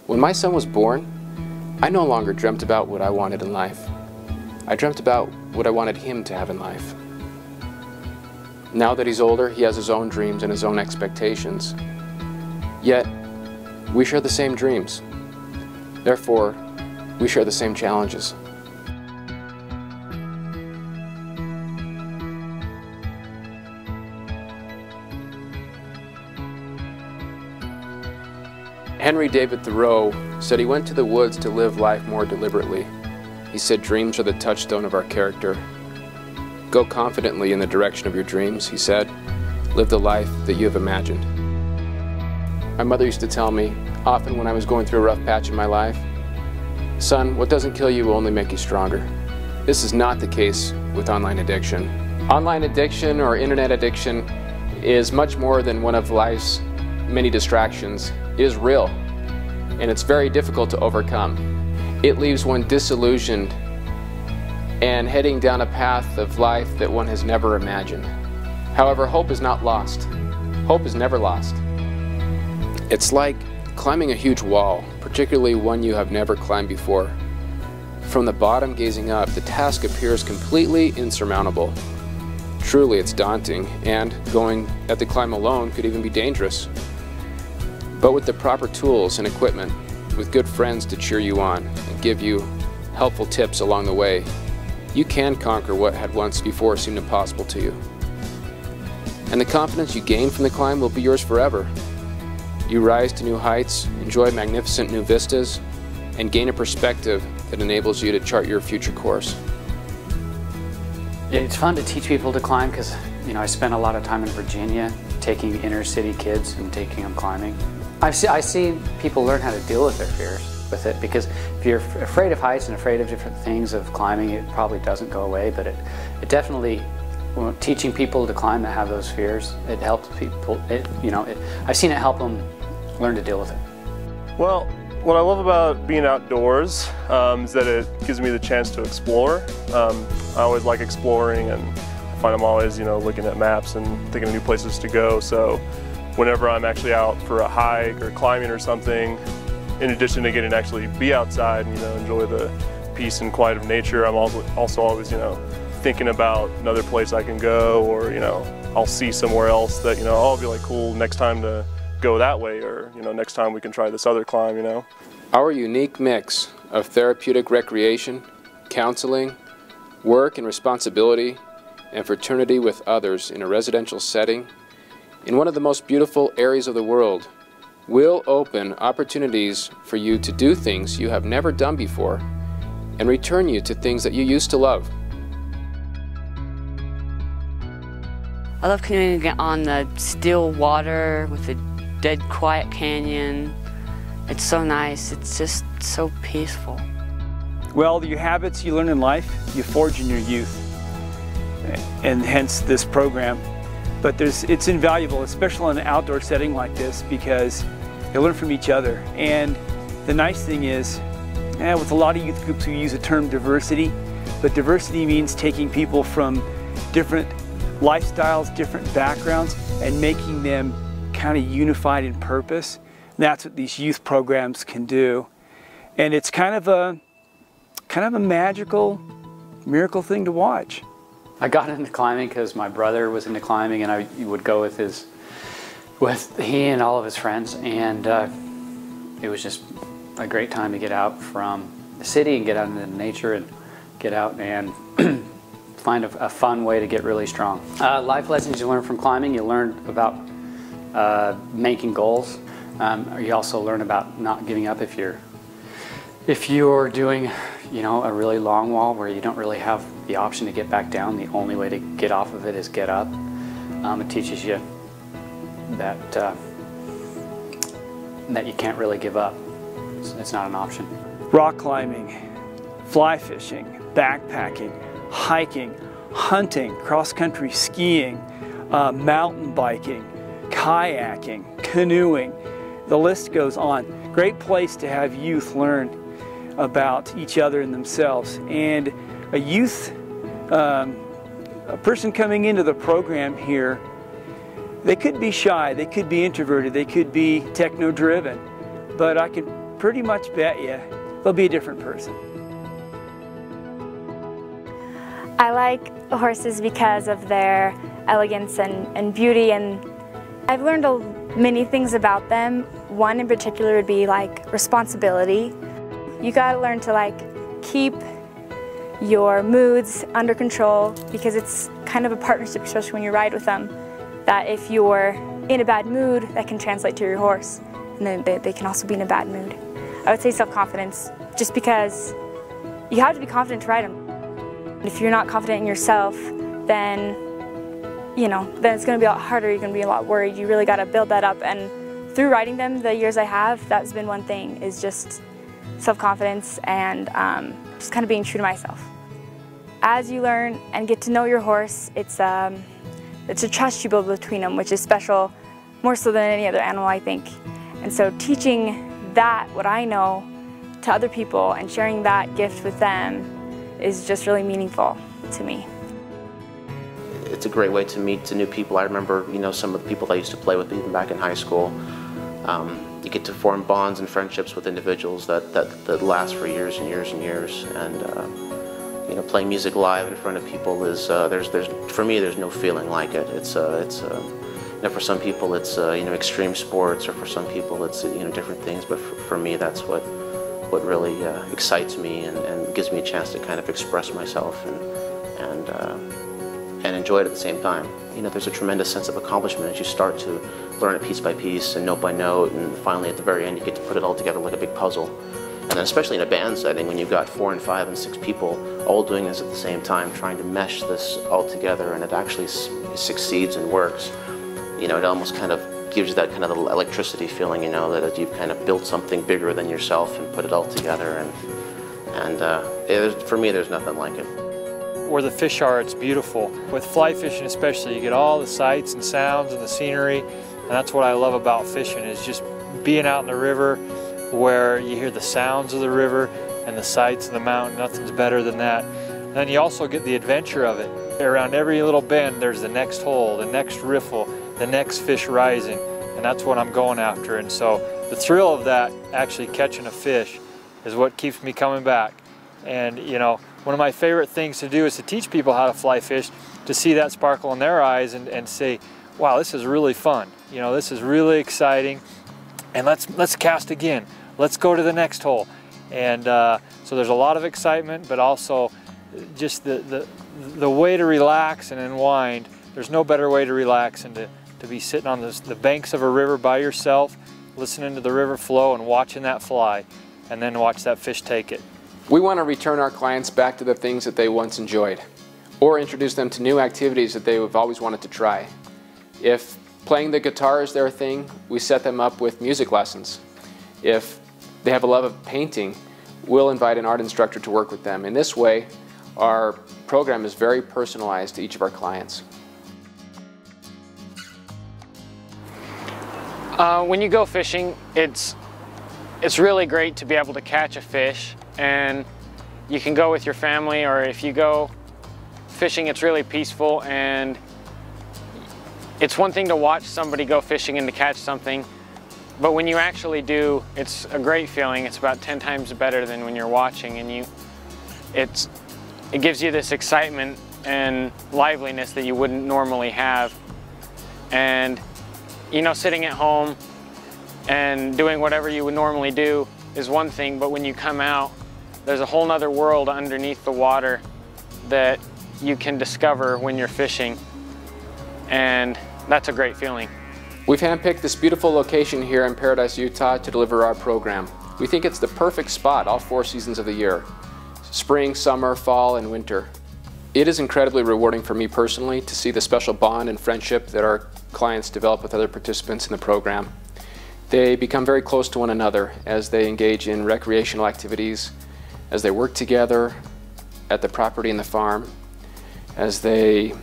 When my son was born, I no longer dreamt about what I wanted in life. I dreamt about what I wanted him to have in life. Now that he's older, he has his own dreams and his own expectations. Yet, we share the same dreams. Therefore, we share the same challenges. Henry David Thoreau said he went to the woods to live life more deliberately. He said dreams are the touchstone of our character. Go confidently in the direction of your dreams, he said. Live the life that you have imagined. My mother used to tell me, often when I was going through a rough patch in my life, "Son, what doesn't kill you will only make you stronger." This is not the case with online addiction. Online addiction or internet addiction is much more than one of life's many distractions. It is real, and it's very difficult to overcome. It leaves one disillusioned and heading down a path of life that one has never imagined. However, hope is not lost. Hope is never lost. It's like climbing a huge wall, particularly one you have never climbed before. From the bottom gazing up, the task appears completely insurmountable. Truly, it's daunting, and going at the climb alone could even be dangerous. But with the proper tools and equipment, with good friends to cheer you on and give you helpful tips along the way, you can conquer what had once before seemed impossible to you. And the confidence you gain from the climb will be yours forever. You rise to new heights, enjoy magnificent new vistas, and gain a perspective that enables you to chart your future course. It's fun to teach people to climb because, I spent a lot of time in Virginia taking inner city kids and taking them climbing. I see people learn how to deal with their fears with it, because if you're afraid of heights and afraid of different things of climbing, it probably doesn't go away, but it definitely, teaching people to climb that have those fears, it helps people, I've seen it help them learn to deal with it. Well, what I love about being outdoors is that it gives me the chance to explore. I always like exploring, and I find I'm always, looking at maps and thinking of new places to go. So whenever I'm actually out for a hike or climbing or something, in addition to getting to actually be outside and enjoy the peace and quiet of nature, I'm also always thinking about another place I can go, or I'll see somewhere else that oh, it'll be like cool next time to go that way, or next time we can try this other climb. Our unique mix of therapeutic recreation, counseling, work and responsibility, and fraternity with others in a residential setting in one of the most beautiful areas of the world will open opportunities for you to do things you have never done before and return you to things that you used to love. I love canoeing on the still water with the dead quiet canyon. It's so nice. It's just so peaceful. Well, your habits you learn in life, you forge in your youth, and hence this program. But it's invaluable, especially in an outdoor setting like this, because you learn from each other. And the nice thing is, with a lot of youth groups we use the term diversity, but diversity means taking people from different lifestyles, different backgrounds, and making them kind of unified in purpose. And that's what these youth programs can do. And it's kind of a magical, miracle thing to watch. I got into climbing because my brother was into climbing, and I would go with he and all of his friends, and it was just a great time to get out from the city and get out into nature and get out and find a fun way to get really strong. Life lessons you learn from climbing: you learn about making goals. You also learn about not giving up if you're doing a really long wall where you don't really have the option to get back down. The only way to get off of it is get up. It teaches you that you can't really give up. It's not an option. Rock climbing, fly fishing, backpacking, hiking, hunting, cross-country skiing, mountain biking, kayaking, canoeing. The list goes on. Great place to have youth learn about each other and themselves. And a youth, a person coming into the program here, they could be shy, they could be introverted, they could be techno-driven, but I can pretty much bet you they'll be a different person. I like horses because of their elegance and beauty, and I've learned many things about them. One in particular would be like responsibility. You gotta learn to like keep your moods under control, because it's kind of a partnership, especially when you ride with them, that if you're in a bad mood, that can translate to your horse, and then they can also be in a bad mood. I would say self-confidence, just because you have to be confident to ride them. If you're not confident in yourself, then then it's going to be a lot harder. You're going to be a lot worried. You really got to build that up. And through riding them, the years I have, that's been one thing, is just self-confidence and just kind of being true to myself. As you learn and get to know your horse, it's a trust you build between them, which is special, more so than any other animal, I think. And so teaching that, what I know, to other people and sharing that gift with them is just really meaningful to me. It's a great way to meet new people. I remember, some of the people I used to play with even back in high school. You get to form bonds and friendships with individuals that last for years and years and years. And playing music live in front of people is for me there's no feeling like it. It's for some people it's extreme sports, or for some people it's different things. But for me, that's what really excites me and gives me a chance to kind of express myself and enjoy it at the same time. There's a tremendous sense of accomplishment as you start to learn it piece by piece and note by note, and finally at the very end you get to put it all together like a big puzzle. And then especially in a band setting, when you've got 4 and 5 and 6 people all doing this at the same time, trying to mesh this all together, and it actually succeeds and works, it almost kind of gives you that kind of electricity feeling, that you've kind of built something bigger than yourself and put it all together. And for me, there's nothing like it. Where the fish are, it's beautiful. With fly fishing especially, you get all the sights and sounds and the scenery, and that's what I love about fishing, is just being out in the river where you hear the sounds of the river and the sights of the mountain. Nothing's better than that. And then you also get the adventure of it. Around every little bend, there's the next hole, the next riffle, the next fish rising, and that's what I'm going after. And so the thrill of that, actually catching a fish, is what keeps me coming back. And one of my favorite things to do is to teach people how to fly fish, to see that sparkle in their eyes and say, wow, this is really fun. This is really exciting, and let's cast again. Let's go to the next hole. And so there's a lot of excitement, but also just the way to relax and unwind. There's no better way to relax than to be sitting on the banks of a river by yourself, listening to the river flow and watching that fly, and then watch that fish take it. We want to return our clients back to the things that they once enjoyed, or introduce them to new activities that they have always wanted to try. If playing the guitar is their thing, we set them up with music lessons. If they have a love of painting, we'll invite an art instructor to work with them. In this way, our program is very personalized to each of our clients. When you go fishing, it's really great to be able to catch a fish, and you can go with your family, or if you go fishing, it's really peaceful. And it's one thing to watch somebody go fishing and to catch something, but when you actually do, it's a great feeling. It's about 10 times better than when you're watching, and it gives you this excitement and liveliness that you wouldn't normally have. And sitting at home and doing whatever you would normally do is one thing, but when you come out, there's a whole nother world underneath the water that you can discover when you're fishing, and that's a great feeling. We've handpicked this beautiful location here in Paradise, Utah to deliver our program. We think it's the perfect spot all 4 seasons of the year: spring, summer, fall, and winter. It is incredibly rewarding for me personally to see the special bond and friendship that our clients develop with other participants in the program. They become very close to one another as they engage in recreational activities, as they work together at the property and the farm, as they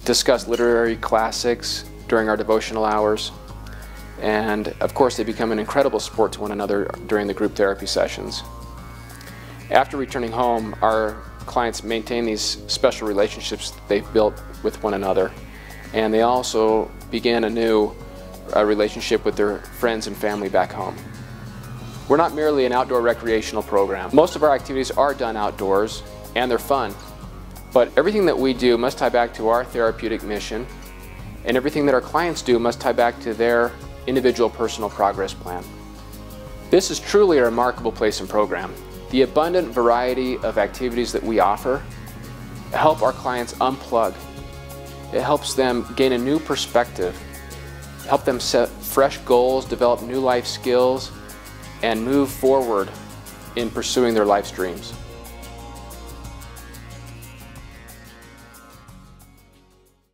discuss literary classics during our devotional hours, and of course they become an incredible support to one another during the group therapy sessions. After returning home, our clients maintain these special relationships that they've built with one another, and they also begin a new relationship with their friends and family back home. We're not merely an outdoor recreational program. Most of our activities are done outdoors, and they're fun. But everything that we do must tie back to our therapeutic mission, and everything that our clients do must tie back to their individual personal progress plan. This is truly a remarkable place and program. The abundant variety of activities that we offer help our clients unplug. It helps them gain a new perspective, help them set fresh goals, develop new life skills, and move forward in pursuing their life's dreams.